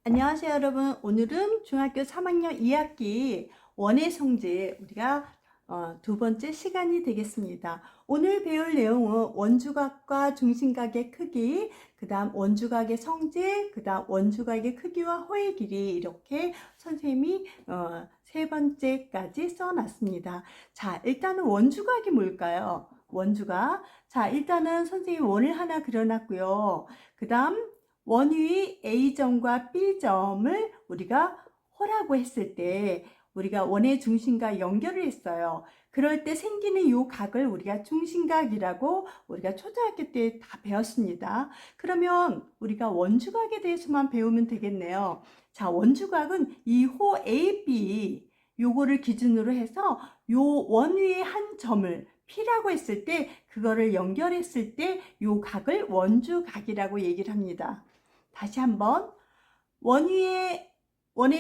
안녕하세요 여러분. 오늘은 중학교 3학년 2학기 원의 성질 우리가 두 번째 시간이 되겠습니다. 오늘 배울 내용은 원주각과 중심각의 크기, 그 다음 원주각의 성질, 그 다음 원주각의 크기와 호의 길이, 이렇게 선생님이 세 번째까지 써놨습니다. 자, 일단은 원주각이 뭘까요? 원주각. 자, 일단은 선생님이 원을 하나 그려놨고요. 그 다음 원 위 A점과 B점을 우리가 호라고 했을 때 우리가 원의 중심과 연결을 했어요. 그럴 때 생기는 이 각을 우리가 중심각이라고 우리가 초등학교 때 다 배웠습니다. 그러면 우리가 원주각에 대해서만 배우면 되겠네요. 자, 원주각은 이 호 AB 요거를 기준으로 해서 요 원 위에 한 점을 P라고 했을 때 그거를 연결했을 때 요 각을 원주각이라고 얘기를 합니다. 다시 한번 원의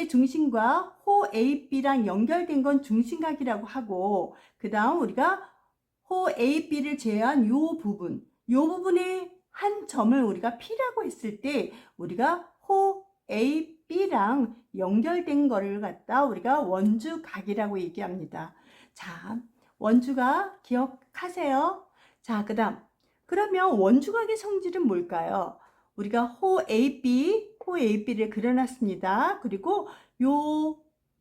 중심과 호 AB랑 연결된 건 중심각이라고 하고, 그 다음 우리가 호 AB를 제외한 요 부분에 한 점을 우리가 P라고 했을 때 우리가 호 AB랑 연결된 거를 갖다 우리가 원주각이라고 얘기합니다. 자, 원주각 기억하세요. 자, 그러면 원주각의 성질은 뭘까요? 우리가 호 AB를 그려놨습니다. 그리고 요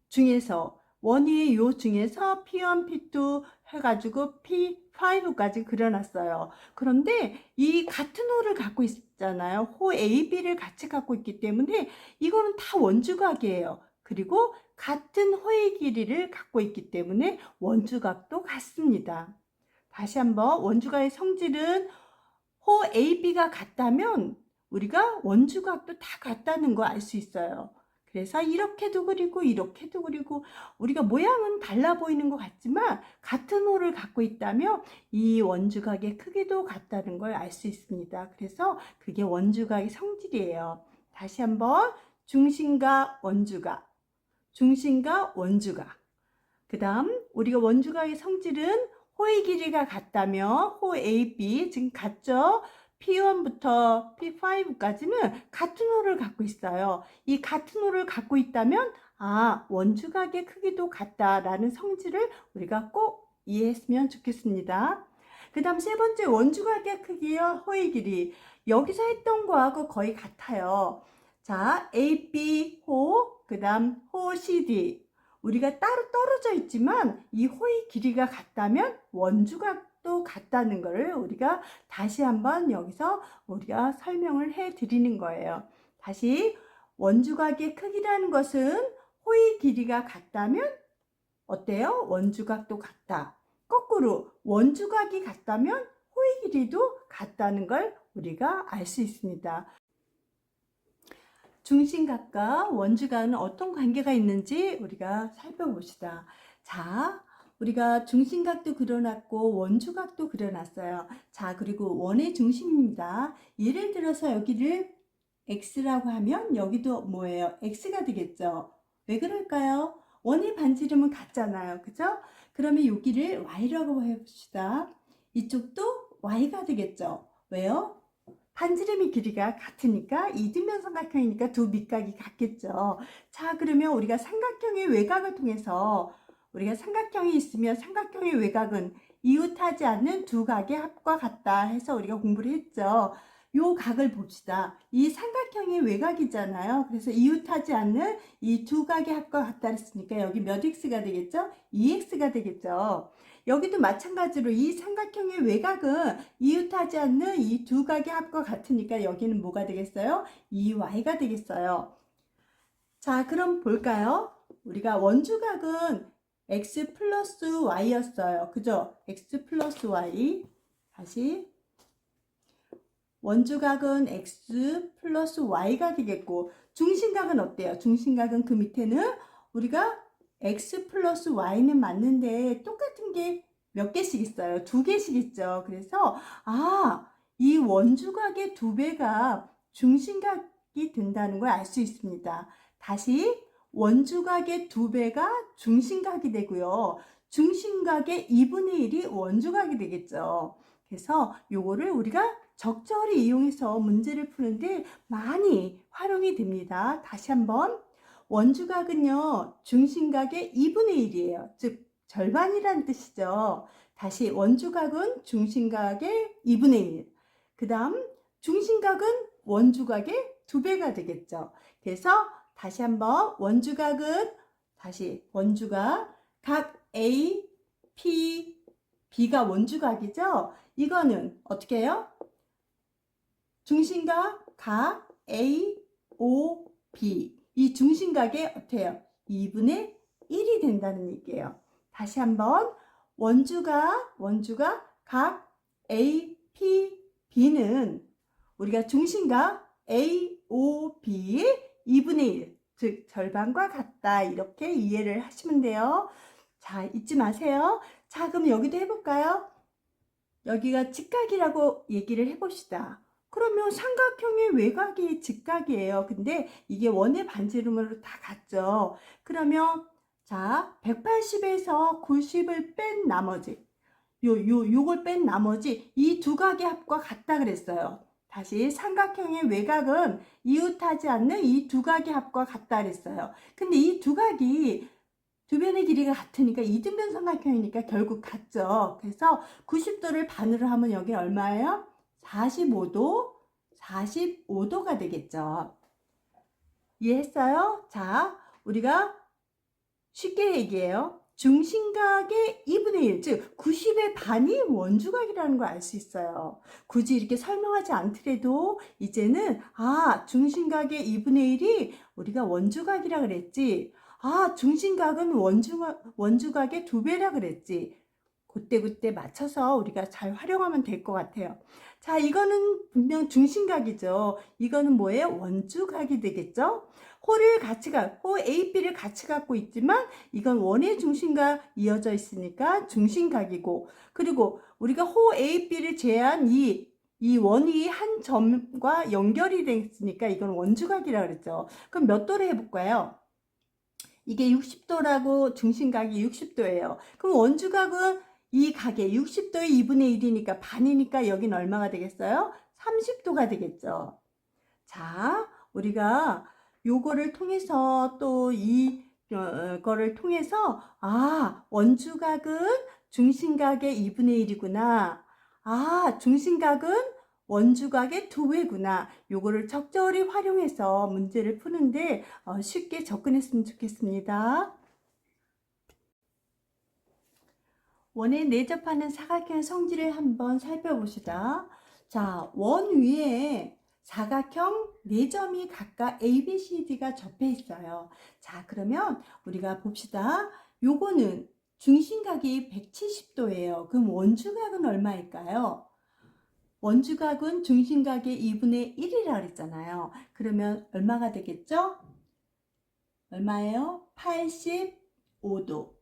중에서 원위의 요 중에서 P1, P2 해가지고 P5까지 그려놨어요. 그런데 이 같은 호를 갖고 있잖아요. 호 AB를 같이 갖고 있기 때문에 이거는 다 원주각이에요. 그리고 같은 호의 길이를 갖고 있기 때문에 원주각도 같습니다. 다시 한번 원주각의 성질은 호 AB가 같다면 우리가 원주각도 다 같다는 거 알 수 있어요. 그래서 이렇게도 그리고 이렇게도 그리고 우리가 모양은 달라 보이는 것 같지만 같은 호를 갖고 있다면 이 원주각의 크기도 같다는 걸 알 수 있습니다. 그래서 그게 원주각의 성질이에요. 다시 한번 중심각 원주각, 중심각 원주각. 그 다음 우리가 원주각의 성질은 호의 길이가 같다면 호 AB 지금 같죠? P1부터 P5까지는 같은 호를 갖고 있어요. 이 같은 호를 갖고 있다면 원주각의 크기도 같다라는 성질을 우리가 꼭 이해했으면 좋겠습니다. 그 다음 세 번째 원주각의 크기와 호의 길이, 여기서 했던 거하고 거의 같아요. 자, AB 호, 그 다음 호 CD, 우리가 따로 떨어져 있지만 이 호의 길이가 같다면 원주각도 같다는 것을 우리가 다시 한번 여기서 우리가 설명을 해 드리는 거예요. 다시, 원주각의 크기라는 것은 호의 길이가 같다면 어때요? 원주각도 같다. 거꾸로 원주각이 같다면 호의 길이도 같다는 걸 우리가 알 수 있습니다. 중심각과 원주각은 어떤 관계가 있는지 우리가 살펴봅시다. 자, 우리가 중심각도 그려놨고 원주각도 그려놨어요. 자, 그리고 원의 중심입니다. 예를 들어서 여기를 X라고 하면 여기도 뭐예요? X가 되겠죠. 왜 그럴까요? 원의 반지름은 같잖아요. 그죠? 그러면 여기를 Y라고 해봅시다. 이쪽도 Y가 되겠죠. 왜요? 반지름의 길이가 같으니까 이등변 삼각형이니까 두 밑각이 같겠죠. 자, 그러면 우리가 삼각형의 외곽을 통해서 우리가 삼각형이 있으면 삼각형의 외곽은 이웃하지 않는 두 각의 합과 같다 해서 우리가 공부를 했죠. 요 각을 봅시다. 이 삼각형의 외곽이잖아요. 그래서 이웃하지 않는 이 두 각의 합과 같다 했으니까 여기 몇 x가 되겠죠? 2x가 되겠죠. 여기도 마찬가지로 이 삼각형의 외곽은 이웃하지 않는 이 두 각의 합과 같으니까 여기는 뭐가 되겠어요? 2y가 되겠어요. 자, 그럼 볼까요? 우리가 원주각은 x 플러스 y였어요. 그죠? x 플러스 y. 다시. 원주각은 x 플러스 y가 되겠고, 중심각은 어때요? 중심각은 그 밑에는 우리가 x 플러스 y는 맞는데 똑같은 게 몇 개씩 있어요? 두 개씩 있죠. 그래서 이 원주각의 두 배가 중심각이 된다는 걸 알 수 있습니다. 다시, 원주각의 2배가 중심각이 되고요. 중심각의 2분의 1이 원주각이 되겠죠. 그래서 요거를 우리가 적절히 이용해서 문제를 푸는데 많이 활용이 됩니다. 다시 한번 원주각은요. 중심각의 2분의 1이에요. 즉 절반이란 뜻이죠. 다시 원주각은 중심각의 2분의 1. 그 다음 중심각은 원주각의 2배가 되겠죠. 그래서 다시 한번 원주각은 다시 원주각 각 A, P, B가 원주각이죠. 이거는 어떻게 해요? 중심각 각 A, O, B 이 중심각의 어떻게 해요? 2분의 1이 된다는 얘기예요. 다시 한번 원주각 각 A, P, B는 우리가 중심각 A, O, B의 2분의 1, 즉 절반과 같다. 이렇게 이해를 하시면 돼요. 자, 잊지 마세요. 자, 그럼 여기도 해볼까요? 여기가 직각이라고 얘기를 해봅시다. 그러면 삼각형의 외곽이 직각이에요. 근데 이게 원의 반지름으로 다 같죠. 그러면 자, 180에서 90을 뺀 나머지 요걸 뺀 나머지 이 두 각의 합과 같다 그랬어요. 다시 삼각형의 외곽은 이웃하지 않는 이 두 각의 합과 같다 그랬어요. 근데 이 두 각이 두 변의 길이가 같으니까 이등변 삼각형이니까 결국 같죠. 그래서 90도를 반으로 하면 여기 얼마예요? 45도, 45도가 되겠죠. 이해했어요? 자, 우리가 쉽게 얘기해요. 중심각의 2분의 1, 즉 90의 반이 원주각이라는 걸 알 수 있어요. 굳이 이렇게 설명하지 않더라도 이제는 중심각의 2분의 1이 우리가 원주각이라 그랬지. 중심각은 원주각의 2배라 그랬지. 그때 맞춰서 우리가 잘 활용하면 될 것 같아요. 자, 이거는 분명 중심각이죠. 이거는 뭐예요? 원주각이 되겠죠? 호 A, B를 같이 갖고 있지만 이건 원의 중심과 이어져 있으니까 중심각이고, 그리고 우리가 호 A, B를 제한 이 원이 한 점과 연결이 됐으니까 이건 원주각이라고 그랬죠. 그럼 몇 도로 해볼까요? 이게 60도라고 중심각이 60도예요. 그럼 원주각은 이 각의 60도의 2분의 1이니까 반이니까 여긴 얼마가 되겠어요? 30도가 되겠죠. 자, 우리가 요거를 통해서 또 이거를 통해서 원주각은 중심각의 2분의 1이구나. 중심각은 원주각의 2배구나. 요거를 적절히 활용해서 문제를 푸는데 쉽게 접근했으면 좋겠습니다. 원에 내접하는 사각형의 성질을 한번 살펴보시다. 자, 원 위에 사각형 4점이 각각 A, B, C, D가 접해 있어요. 자, 그러면 우리가 봅시다. 요거는 중심각이 170도예요. 그럼 원주각은 얼마일까요? 원주각은 중심각의 2분의 1이라 그랬잖아요. 그러면 얼마가 되겠죠? 얼마예요? 85도.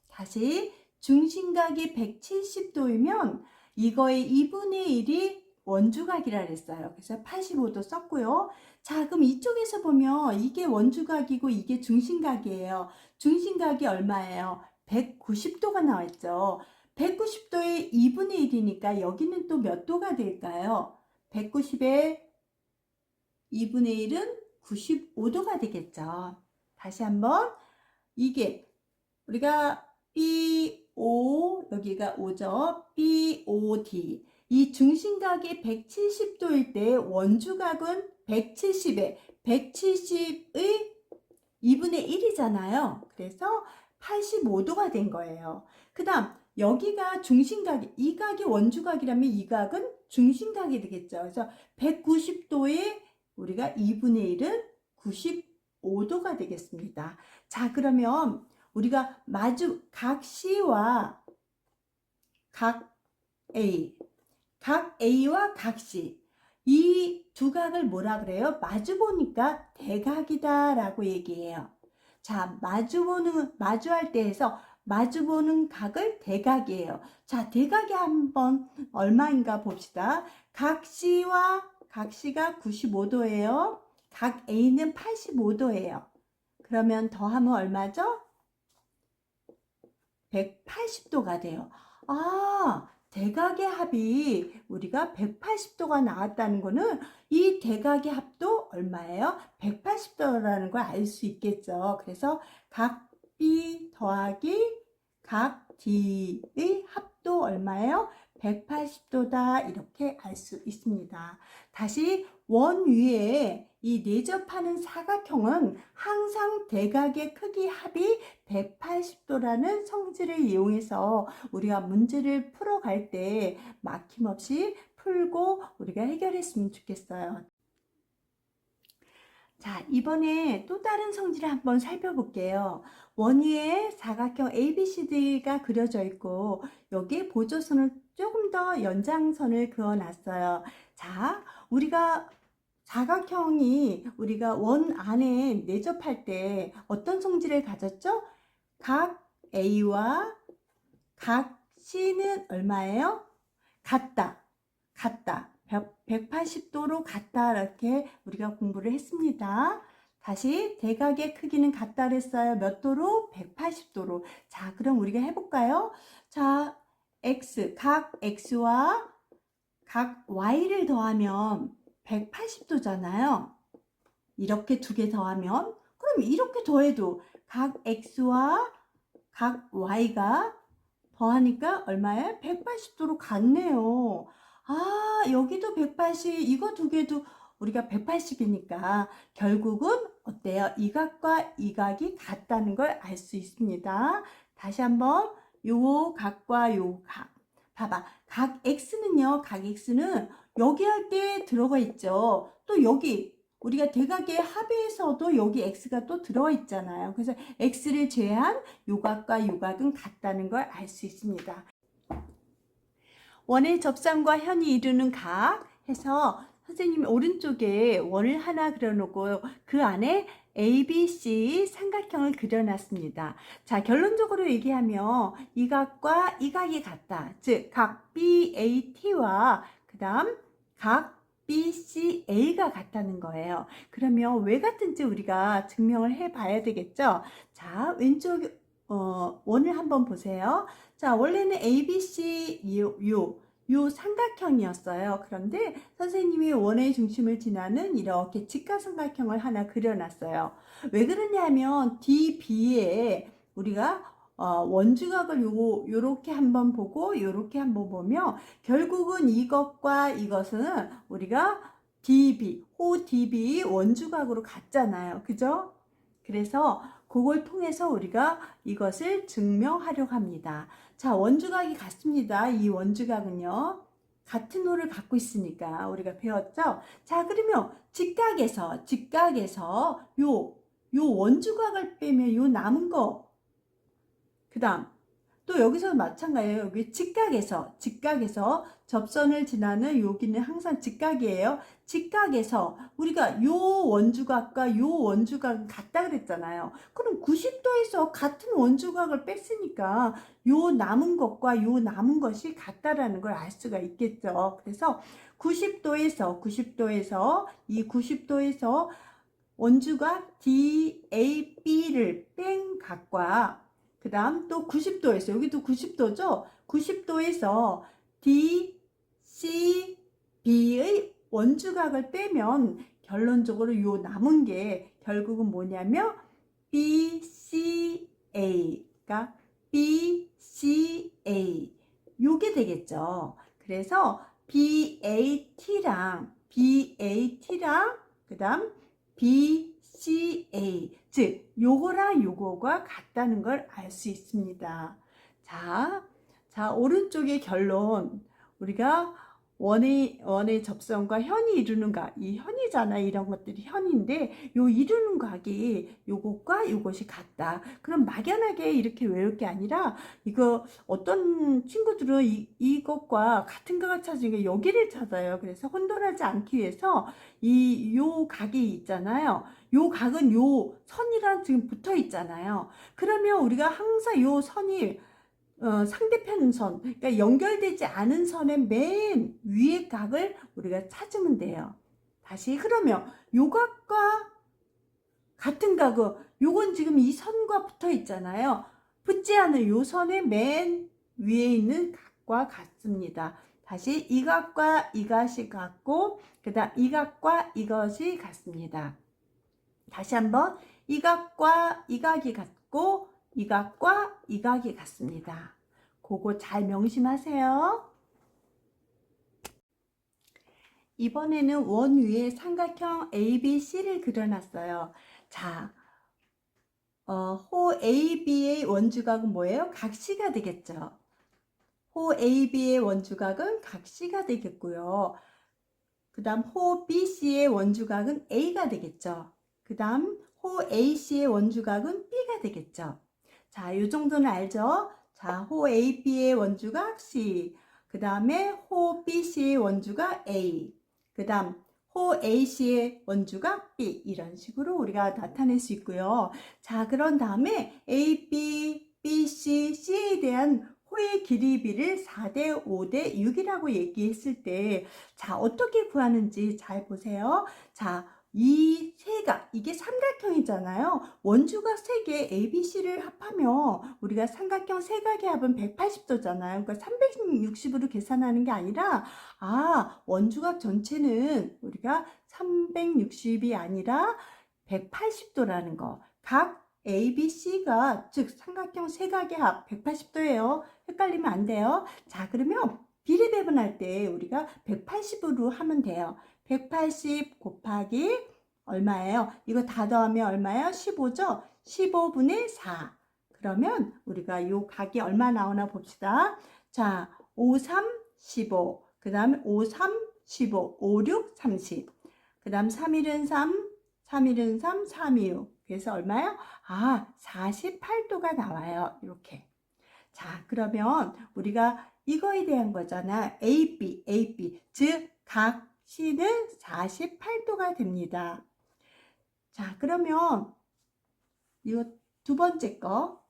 다시 중심각이 170도이면 이거의 2분의 1이 원주각이라 그랬어요. 그래서 85도 썼고요. 자, 그럼 이쪽에서 보면 이게 원주각이고 이게 중심각이에요. 중심각이 얼마예요? 190도가 나왔죠. 190도의 2분의 1이니까 여기는 또 몇 도가 될까요? 190의 2분의 1은 95도가 되겠죠. 다시 한번 이게 우리가 BO 여기가 5죠. BOD 이 중심각이 170도일 때 원주각은 170의 2분의 1이잖아요. 그래서 85도가 된 거예요. 그 다음 여기가 중심각이 이 각이 원주각이라면 이 각은 중심각이 되겠죠. 그래서 190도에 우리가 2분의 1은 95도가 되겠습니다. 자, 그러면 우리가 각 C와 각 A, 각 A와 각 C 이 두 각을 뭐라 그래요? 마주 보니까 대각이다 라고 얘기해요. 자, 마주할 때 해서 마주보는 각을 대각이에요. 자, 대각이 한번 얼마인가 봅시다. 각 C가 95도예요. 각 A는 85도예요. 그러면 더하면 얼마죠? 180도가 돼요. 아, 대각의 합이 우리가 180도가 나왔다는 거는 이 대각의 합도 얼마예요? 180도라는 걸 알 수 있겠죠. 그래서 각 B 더하기 각 D의 합도 얼마예요? 180도다 이렇게 알 수 있습니다. 다시 원 위에 이 내접하는 사각형은 항상 대각의 크기 합이 180도라는 성질을 이용해서 우리가 문제를 풀어갈 때 막힘없이 풀고 우리가 해결했으면 좋겠어요. 자, 이번에 또 다른 성질을 한번 살펴볼게요. 원위에 사각형 ABCD가 그려져 있고 여기에 보조선을 조금 더 연장선을 그어놨어요. 자, 우리가 사각형이 우리가 원 안에 내접할 때 어떤 성질을 가졌죠? 각 A와 각 C는 얼마예요? 같다. 같다. 180도로 같다. 이렇게 우리가 공부를 했습니다. 다시 대각의 크기는 같다 그랬어요. 몇 도로? 180도로. 자, 그럼 우리가 해볼까요? 자, 각 X와 각 Y를 더하면 180도잖아요. 이렇게 두 개 더하면 그럼 이렇게 더해도 각 X와 각 Y가 더하니까 얼마예요? 180도로 같네요. 아, 여기도 180, 이거 두 개도 우리가 180이니까 결국은 어때요? 이 각과 이 각이 같다는 걸 알 수 있습니다. 다시 한번 요 각과 요 각. 봐봐. 각 X는요. 각 X는 여기 할 때 들어가 있죠. 또 여기 우리가 대각의 합에서도 여기 X가 또 들어가 있잖아요. 그래서 X를 제외한 요각과 요각은 같다는 걸 알 수 있습니다. 원의 접선과 현이 이루는 각 해서 선생님이 오른쪽에 원을 하나 그려놓고 그 안에 ABC 삼각형을 그려놨습니다. 자, 결론적으로 얘기하면 이 각과 이 각이 같다. 즉, 각 BAT와 그 다음 각 BCA가 같다는 거예요. 그러면 왜 같은지 우리가 증명을 해 봐야 되겠죠? 자, 왼쪽 원을 한번 보세요. 자, 원래는 ABC 요 삼각형이었어요. 그런데 선생님이 원의 중심을 지나는 이렇게 직각삼각형을 하나 그려놨어요. 왜 그러냐면 DB에 우리가 원주각을 요렇게 한번 보고 요렇게 한번 보면 결국은 이것과 이것은 우리가 호 DB 원주각으로 같잖아요. 그죠? 그래서 그걸 통해서 우리가 이것을 증명하려고 합니다. 자, 원주각이 같습니다. 이 원주각은요. 같은 호를 갖고 있으니까 우리가 배웠죠? 자, 그러면 직각에서 요 원주각을 빼면 요 남은 거 그 다음 또 여기서 마찬가지예요. 여기 직각에서 접선을 지나는 여기는 항상 직각이에요. 직각에서 우리가 요 원주각과 요 원주각은 같다 그랬잖아요. 그럼 90도에서 같은 원주각을 뺐으니까 요 남은 것과 요 남은 것이 같다라는 걸 알 수가 있겠죠. 그래서 90도에서 이 90도에서 원주각 DAB를 뺀 각과 그 다음 또 90도에서 여기도 90도죠. 90도에서 DCB의 원주각을 빼면 결론적으로 요 남은 게 결국은 뭐냐면 BCA가 BCA 요게 되겠죠. 그래서 BAT랑 그 다음 BCA 즉 요거랑 요거가 같다는 걸 알 수 있습니다. 자, 오른쪽의 결론 우리가 원의 접선과 현이 이루는 각, 이 현이잖아. 이런 것들이 현인데 요 이루는 각이 요것과 요것이 같다. 그럼 막연하게 이렇게 외울 게 아니라 이거 어떤 친구들은 이것과 같은 각을 찾으니까 여기를 찾아요. 그래서 혼돈하지 않기 위해서 요 각이 있잖아요. 요 각은 요 선이랑 지금 붙어 있잖아요. 그러면 우리가 항상 요 선이 상대편 선, 그러니까 연결되지 않은 선의 맨 위의 각을 우리가 찾으면 돼요. 다시 그러면 요 각과 같은 각은 요건 지금 이 선과 붙어 있잖아요. 붙지 않은 요 선의 맨 위에 있는 각과 같습니다. 다시 이 각과 이 각이 같고 그 다음 이 각과 이것이 같습니다. 다시 한번 이 각과 이 각이 같고 이 각과 이 각이 같습니다. 그거 잘 명심하세요. 이번에는 원 위에 삼각형 ABC를 그려놨어요. 자, 호 AB의 원주각은 뭐예요? 각시가 되겠죠. 호 AB의 원주각은 각시가 되겠고요. 그 다음 호 BC의 원주각은 A가 되겠죠. 그 다음 호 AC의 원주각은 B가 되겠죠. 자, 이 정도는 알죠? 자, 호 AB의 원주각 C, 그 다음에 호 BC의 원주각 A, 그 다음 호 AC의 원주각 B, 이런 식으로 우리가 나타낼 수 있고요. 자, 그런 다음에 AB, BC, C에 대한 호의 길이비를 4대 5대 6이라고 얘기했을 때, 자, 어떻게 구하는지 잘 보세요. 자, 이 세각, 이게 삼각형이잖아요. 원주각 3개 ABC를 합하면 우리가 삼각형 세각의 합은 180도잖아요. 그러니까 360으로 계산하는 게 아니라, 원주각 전체는 우리가 360이 아니라 180도라는 거. 각 ABC가 즉 삼각형 세각의 합 180도예요. 헷갈리면 안 돼요. 자, 그러면 비례 배분할 때 우리가 180으로 하면 돼요. 180 곱하기 얼마예요? 이거 다 더하면 얼마예요? 15죠? 15분의 4. 그러면 우리가 요 각이 얼마 나오나 봅시다. 자, 5, 3, 15. 그 다음에 5, 3, 15. 5, 6, 30. 그 다음 3일은 3, 3일은 3, 3이 6. 그래서 얼마예요? 48도가 나와요. 이렇게. 자, 그러면 우리가 이거에 대한 거잖아. AB, AB. 즉, 각 C는 48도가 됩니다. 자, 그러면 이거 두 번째 거.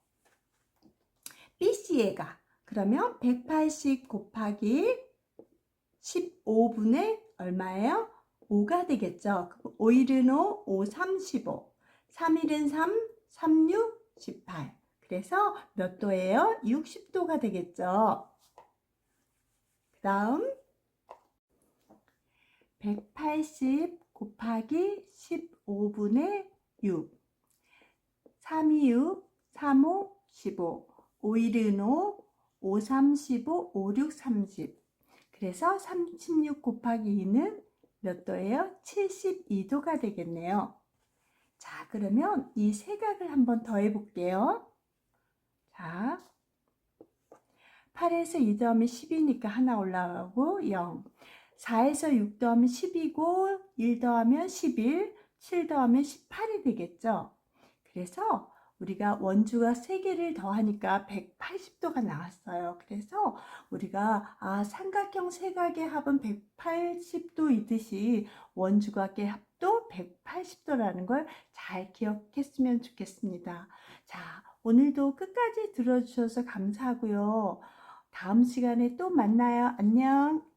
BC의 각. 그러면 180 곱하기 15분의 얼마예요? 5가 되겠죠. 5일은 5, 5, 3, 15. 3일은 3, 3, 6, 18. 그래서 몇 도예요? 60도가 되겠죠. 그 다음 180 곱하기 15분의 6. 3, 2, 6, 3, 5, 15. 5일은 5, 5, 3, 15, 5, 6, 30. 그래서 36 곱하기 2는 몇 도예요? 72도가 되겠네요. 자, 그러면 이 세각을 한번 더 해볼게요. 자, 8에서 2 더하면 10이니까 하나 올라가고 0. 4에서 6 더하면 10이고 1 더하면 11, 7 더하면 18이 되겠죠. 그래서 우리가 원주가 3개를 더하니까 180도가 나왔어요. 그래서 우리가 삼각형 세각의 합은 180도이듯이 원주각의 합도 180도라는 걸 잘 기억했으면 좋겠습니다. 자, 오늘도 끝까지 들어주셔서 감사하고요. 다음 시간에 또 만나요. 안녕.